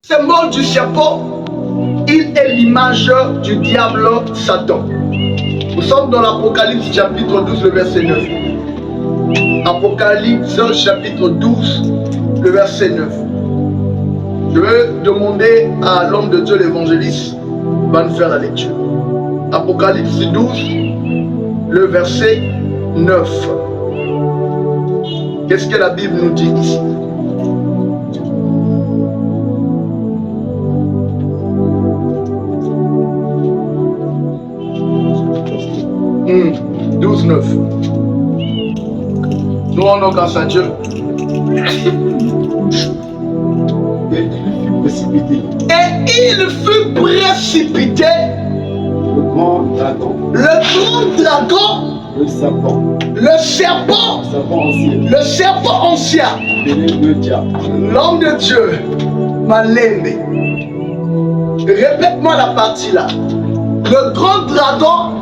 symbole du serpent, il est l'image du diable Satan. Nous sommes dans l'Apocalypse chapitre 12, le verset 9. Apocalypse chapitre 12, le verset 9. Je vais demander à l'homme de Dieu, l'évangéliste, va nous faire la lecture. Apocalypse 12, le verset 9. Qu'est-ce que la Bible nous dit ici? Mmh. 12, 9. Nous rendons grâce à Dieu. Et il fut précipité. Le grand dragon. Le grand dragon. Le serpent. Le serpent. Le serpent ancien. Le serpent ancien. Le diable. L'homme de Dieu. Malembe. Répète-moi la partie là. Le grand dragon.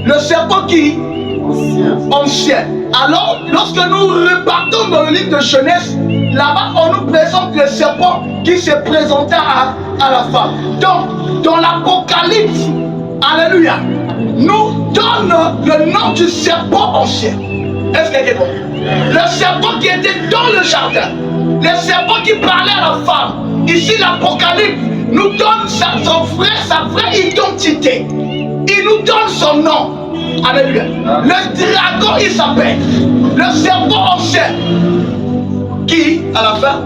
Le serpent qui? Ancien. Alors, lorsque nous repartons dans le livre de Genèse, là-bas, on nous présente le serpent qui se présenta à la femme. Donc, dans l'Apocalypse, alléluia, nous donne le nom du serpent ancien. Est-ce que c'est bon? Le serpent qui était dans le jardin, le serpent qui parlait à la femme. Ici, l'Apocalypse nous donne sa vraie identité. Il nous donne son nom. Alléluia. Le dragon, il s'appelle le serpent ancien. Qui, à la fin?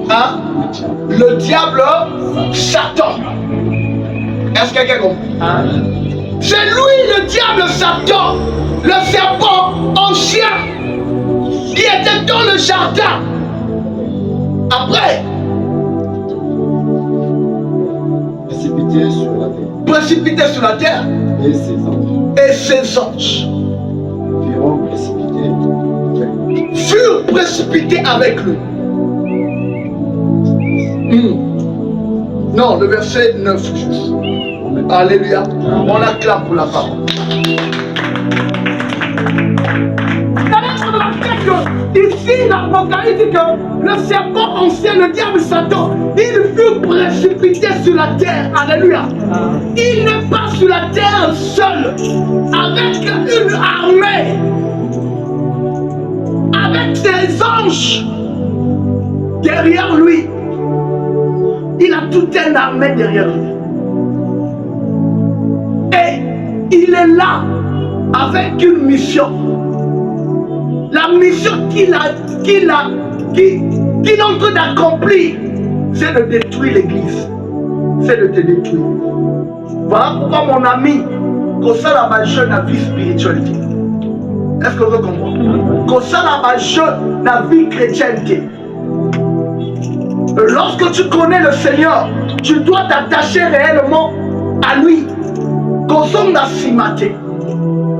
Hein? Le diable Satan. Est-ce que quelqu'un comprend? C'est lui, le diable Satan, le serpent ancien, qui était dans le jardin. Après, précipité sur la terre. Précipité sur la terre. Et ses anges. Et ses anges furent précipités avec lui. Non, le verset 9 juste. Alléluia. On acclame pour la parole. Ici, l'Apocalypse dit que le serpent ancien, le diable Satan, il fut précipité sur la terre. Alléluia. Il n'est pas sur la terre seul, avec une armée, avec des anges derrière lui. Il a toute une armée derrière lui. Et il est là avec une mission. La mission qu'il est en train d'accomplir, c'est de détruire l'église. C'est de te détruire. Voilà pourquoi mon ami, que ça là bas jeune à vie spiritualité. Est-ce que vous comprenez? Que ça là bas jeune à vie chrétienté. Lorsque tu connais le Seigneur, tu dois t'attacher réellement à lui. Que son a simaté.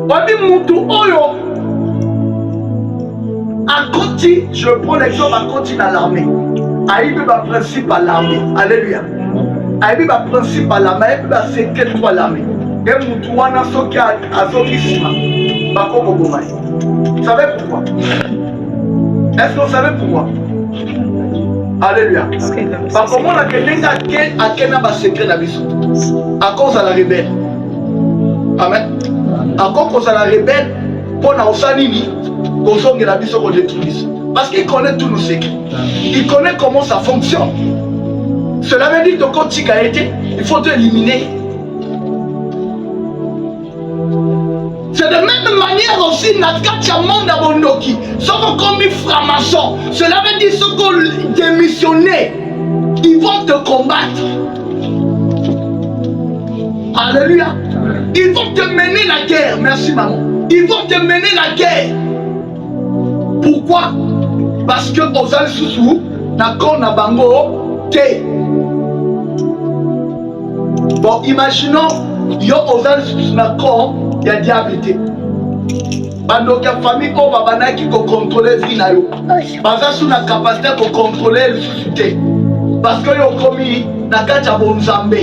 Obi mutu oyo. À côté, je prends l'exemple à côté dans l'armée. Aïe ba principe à l'armée. Alléluia. Aïe ba principe à l'armée. Aïe ba secret toi l'armée. Et mutu wana soki azoki sima. Bako bobomai. Vous savez pourquoi? Est-ce que vous savez pourquoi? Alléluia. Parce que moi la kenenga a kena ba secret na biso. À cause de la rebelle. Amen. À cause de la rebelle, pour na osanini. Parce qu'il connaît tous nos secrets. Il connaît comment ça fonctionne. Cela veut dire que quand tu as été, il faut te éliminer. C'est de même manière aussi Nakacha Manda Bondoki. Sauf comme ils francs-maçons. Cela veut dire que qu'on démissionné, ils vont te combattre. Alléluia. Ils vont te mener la guerre. Merci maman. Ils vont te mener la guerre. Pourquoi? Parce que Ozal Sousou n'a qu'un bango té. Bon, imaginons, yo Ozal Sousou n'a qu'un, il y a diabilité. Bando la famille ko babana qui ko contrôler vie na yo. Baza sous la capacité pour contrôler le société. Parce que yo commis na kacha bonzambe.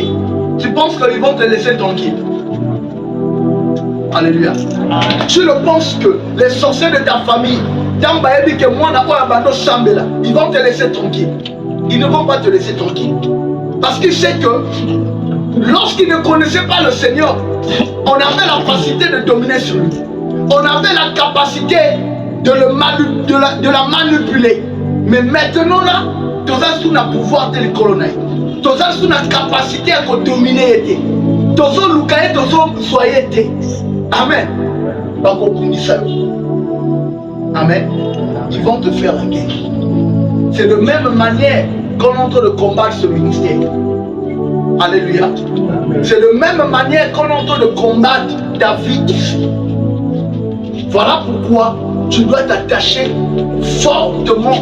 Tu penses qu'ils vont te laisser tranquille? Alléluia. Tu le penses que les sorciers de ta famille, ils vont te laisser tranquille. ils ne vont pas te laisser tranquille. Parce qu'ils savent que lorsqu'ils ne connaissaient pas le Seigneur, on avait la facilité de dominer sur lui. On avait la capacité de la manipuler. Mais maintenant là, tu as sous le pouvoir de le colonel. Tu as sous la capacité à dominer. Tu as sous le cahier, tu as soyez. Amen. Amen. Ils vont te faire la guerre. C'est de même manière qu'on est en train de combattre ce ministère. Alléluia. C'est de même manière qu'on est en train de combattre David ici. Voilà pourquoi tu dois t'attacher fortement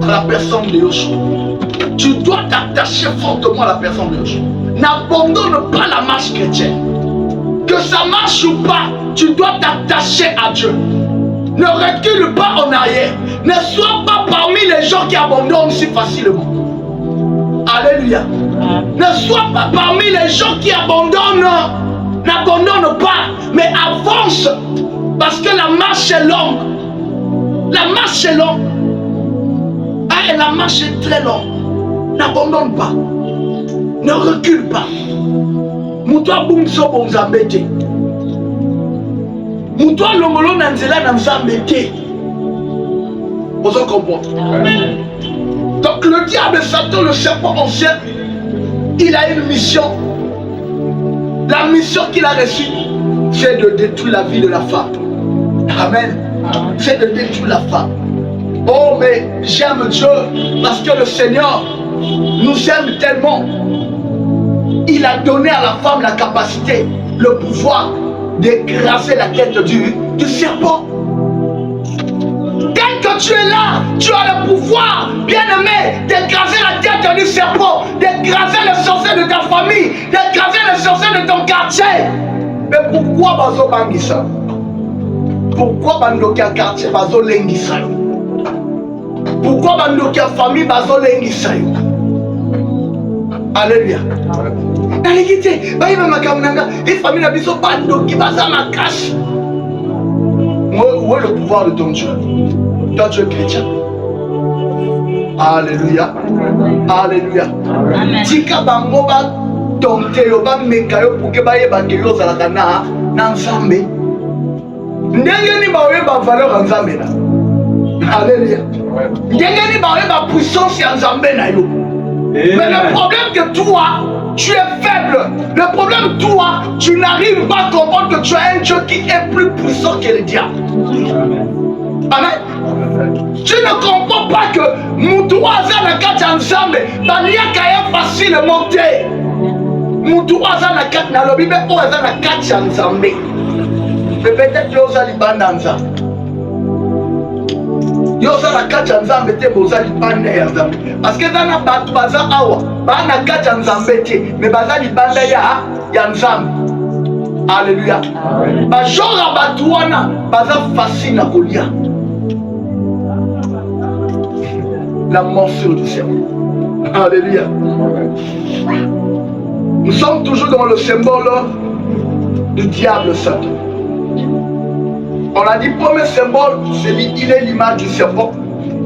à la personne de Yoshua. Tu dois t'attacher fortement à la personne de Yoshua. N'abandonne pas la marche chrétienne. Que ça marche ou pas, tu dois t'attacher à Dieu. Ne recule pas en arrière. Ne sois pas parmi les gens qui abandonnent si facilement. Alléluia. Ne sois pas parmi les gens qui abandonnent. N'abandonne pas, mais avance. Parce que la marche est longue. La marche est longue. Ah, et la marche est très longue. N'abandonne pas. Ne recule pas. Moutoua boumso bonzambete. Moutoua longolo nanzela nanzambete. Vous en comprenez? Donc le diable Satan, le serpent ancien, il a une mission. La mission qu'il a reçue, c'est de détruire la vie de la femme. Amen. C'est de détruire la femme. Oh, mais j'aime Dieu parce que le Seigneur nous aime tellement. Il a donné à la femme la capacité, le pouvoir d'écraser la tête du serpent. Dès que tu es là, tu as le pouvoir, bien-aimé, d'écraser la tête du serpent, d'écraser les sorciers de ta famille, d'écraser les sorciers de ton quartier. Mais pourquoi bazo bangisa? Pourquoi bandokia quartier bazo lengisa? Pourquoi bandokia famille bazo lengisa? Alléluia. Alléluia. Baïba makamnanga, et famille la biso bandoki baza makash. Où est le pouvoir de ton Dieu? Toi tu es chrétien. Alléluia. Alléluia. Tika bango ba tonte yo ba mekayo pour que baye ba ke yo zalaka na nzambe. Ndenge ni ba we ba valeur nzambe na. Alléluia. Ndenge ni ba we ba puissance ya nzambe na yo. Mais le problème que toi, tu es faible. Le problème toi, tu n'arrives pas à comprendre que tu as un Dieu qui est plus puissant que le diable. Amen. Tu ne comprends pas que Moutouaza na kati nzambe, baliaka est facile monter. Moutouaza na kati na lobi, mais oaza na kati nzambe. Mais peut-être que oza libanda nzambe. Yoza na kati nzambe te boza libanda ya nzambe. Parce que dans la batu baza awa, ba na kati nzambe te, mais baza libanda ya nzambe. Alléluia. Ba jora batu wana baza facile na kolia. La morsure du serpent. Alléluia. Nous sommes toujours dans le symbole du diable Satan. On a dit premier symbole, il est l'image du serpent.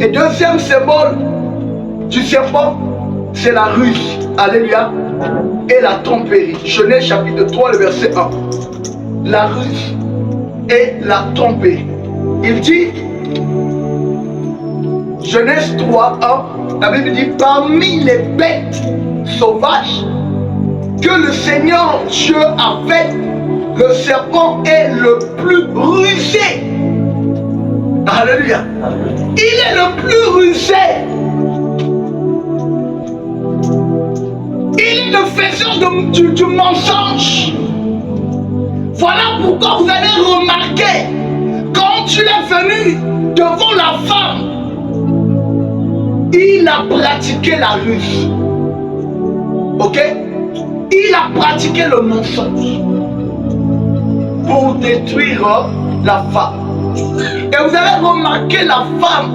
Et deuxième symbole du serpent, c'est la ruse. Alléluia. Et la tromperie. Genèse chapitre 3, le verset 1. La ruse et la tromperie. Il dit, Genèse 3, 1, la Bible dit, parmi les bêtes sauvages que le Seigneur Dieu a fait, le serpent est le plus rusé. Alléluia. Il est le plus rusé. Il est le faiseur du mensonge. Voilà pourquoi vous allez remarquer, quand tu es venu devant la femme, il a pratiqué la ruse. Ok? Il a pratiqué le mensonge pour détruire la femme. Et vous avez remarqué la femme,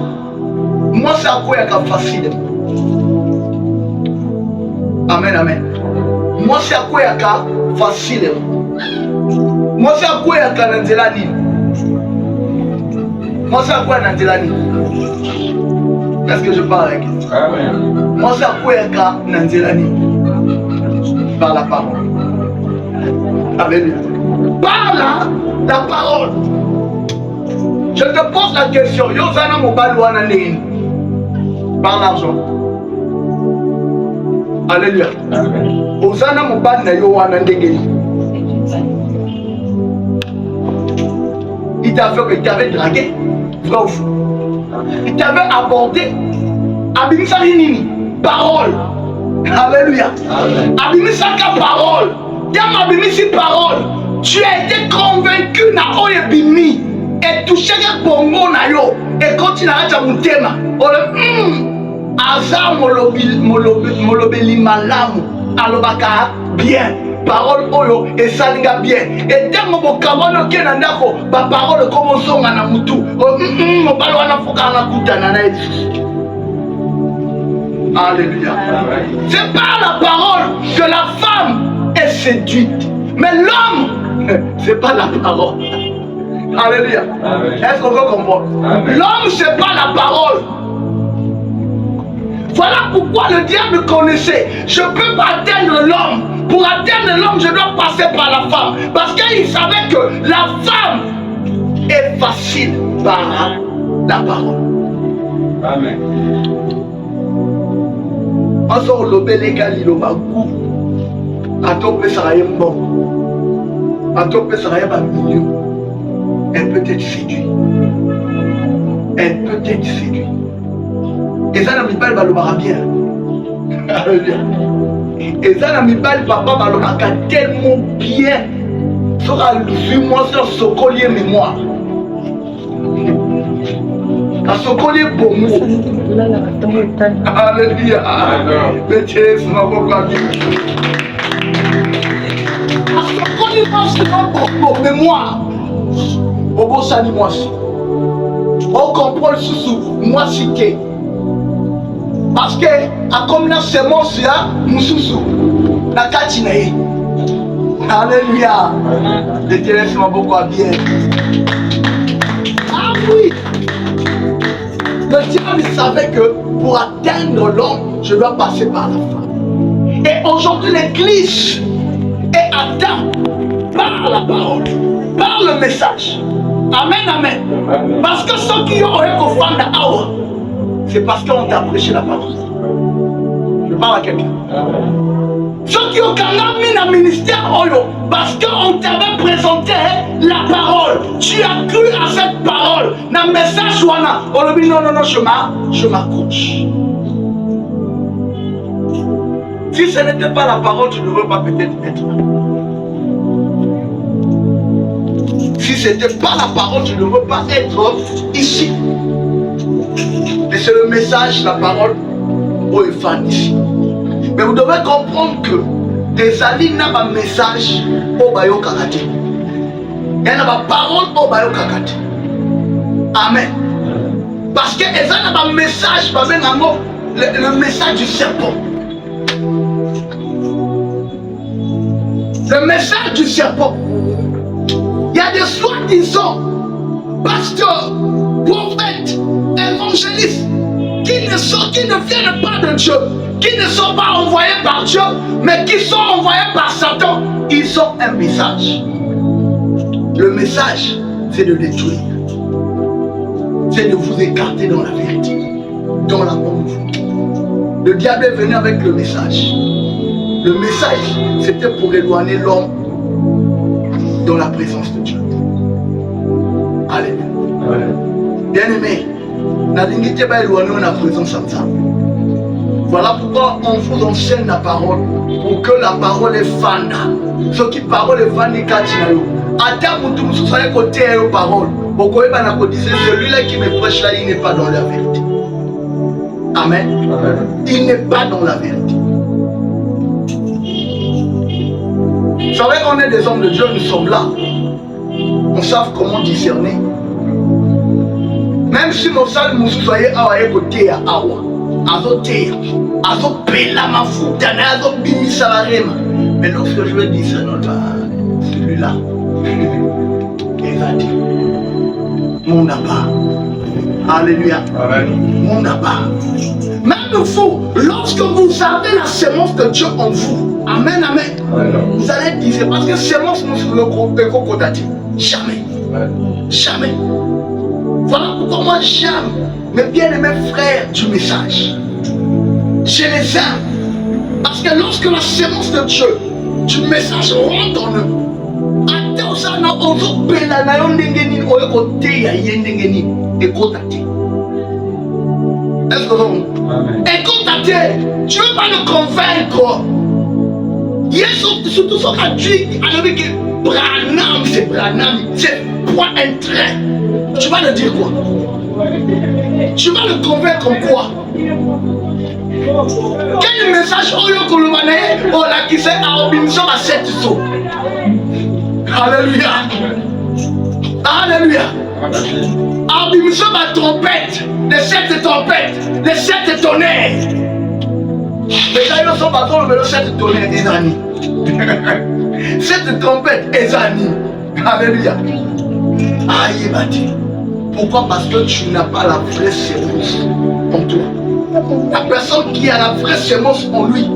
moi c'est à quoi il y a facile. Amen, amen. Moi c'est à quoi il y a facile. Moi c'est à quoi il y a Nanzelani. Moi c'est à quoi Nanzelani. Est-ce que je parle avec? Amen. Moi, c'est à quoi par la parole. Alléluia. Par la parole. Je te pose la question. Yozana mobile wana nini? Par l'argent. Alléluia. Ozana mobile na yo wana ndenge. Il t'a fait que tu avais dragué. Vrai ou faux? Il t'avait abordé. Abimisa nini? Parole. Alléluia. Abimisaka parole. Yam abimisi parole. Tu as été convaincu na oyebimi et touché que bongo na yo et continue à être mon thème. Aza molobeli malamu alobaka bien. Parole oyo et salinga bien. Et tellement bokabano ke na ndako ba parole comme songa na mutu. Mobalo wana fuka na kutana na Yesu. Alléluia. C'est par la parole que la femme est séduite. Mais l'homme, c'est pas la parole. Alléluia. Est-ce qu'on veut comprendre? L'homme, c'est pas la parole. Voilà pourquoi le diable connaissait. Je ne peux pas atteindre l'homme. Pour atteindre l'homme, je dois passer par la femme. Parce qu'il savait que la femme est facile par la parole. Amen. Enzo lobele galilo bagu. Atope saraye mbon. Atope saraye ba million. Elle peut être séduite. Elle peut être séduite. Et ça n'a mis pas le ballon bien. Alléluia. Et ça n'a mis pas le papa ballon tellement bien. Sera vu moi sur ce collier mémoire. À ce collier pour moi. Alléluia. Mais Dieu, c'est ma voix. À ce collier pour mémoire. Au beau sani moi si. On comprend le sous moi si que. Parce que à comme la semence là, mususu na kati na ye. Alléluia. Le Dieu laisse ma beaucoup bien. Ah oui. Le diable savait que pour atteindre l'homme, je dois passer par la femme. Et aujourd'hui l'église est atteinte par la parole, par le message. Amen, amen. Parce que ceux qui ont fait la awa, c'est parce qu'on t'a prêché la parole. Je parle à quelqu'un. Ceux qui ont mis dans le ministère, parce qu'on t'avait présenté la parole. Tu as cru à cette parole. Dans le message, on lui dit non, je m'accroche. Si ce n'était pas la parole, tu ne devrais pas peut-être être là. Si ce n'était pas la parole, tu ne devrais pas être ici. Et c'est le message, la parole, où il fait ici. Mais vous devez comprendre que des alliés n'ont pas de message au bayo kakate. Il y a pas de parole au bayo kakate. Amen. Parce que ils ont pas de message, le message du serpent. Le message du serpent. Il y a des soi-disant pasteurs, prophètes, évangélistes qui ne viennent pas de Dieu, qui ne sont pas envoyés par Dieu, mais qui sont envoyés par Satan. Ils ont un message. Le message, c'est de détruire. C'est de vous écarter dans la vérité, dans la bonne voie. Le diable est venu avec le message. Le message, c'était pour éloigner l'homme dans la présence de Dieu. Alléluia. Bien-aimé, la dignité va éloigner dans la présence de Dieu. Voilà pourquoi on vous enseigne la parole, pour que la parole est fan. Ce qui parole est fan, c'est Katinayo. Attends, vous soyez côté de la parole. Celui-là qui me prêche là, il n'est pas dans la vérité. Amen. Il n'est pas dans la vérité. Vous savez qu'on est des hommes de Dieu, nous sommes là. On sait comment discerner. Même si nous sommes soyez à côté à Awa, azoté, azopela ma foutane, azobimisa la rema. Mais lorsque je veux discerner celui-là, il va dire, mon appart, Alléluia. Mon Abba. Même vous, lorsque vous avez la sémence de Dieu en vous, amen, amen, vous allez dire, parce que sémence nous sur le coco d'Adi. Jamais. Jamais. Voilà pourquoi moi j'aime mes bien-aimés frères du message. Je les aime. Parce que lorsque la sémence de Dieu, du message rentre en eux, est-ce que vous écoute, tu ne veux pas le convaincre. Surtout ce qu'a dit, Branham, c'est Branham, c'est point un trait. Tu vas le dire quoi? Tu vas le convaincre en quoi? Quel message oh là qui s'est à Robinson à 7 sauts? Alléluia. Alléluia. Abimso ma trompette, les 7 trompettes, les 7 tonnerres. Mais quand ils sont pas le 7 tonnerres, les amis. 7 trompettes, les amis. Alléluia. Aïe, Bati. Pourquoi? Parce que tu n'as pas la vraie sémence en toi. La personne qui a la vraie sémence en lui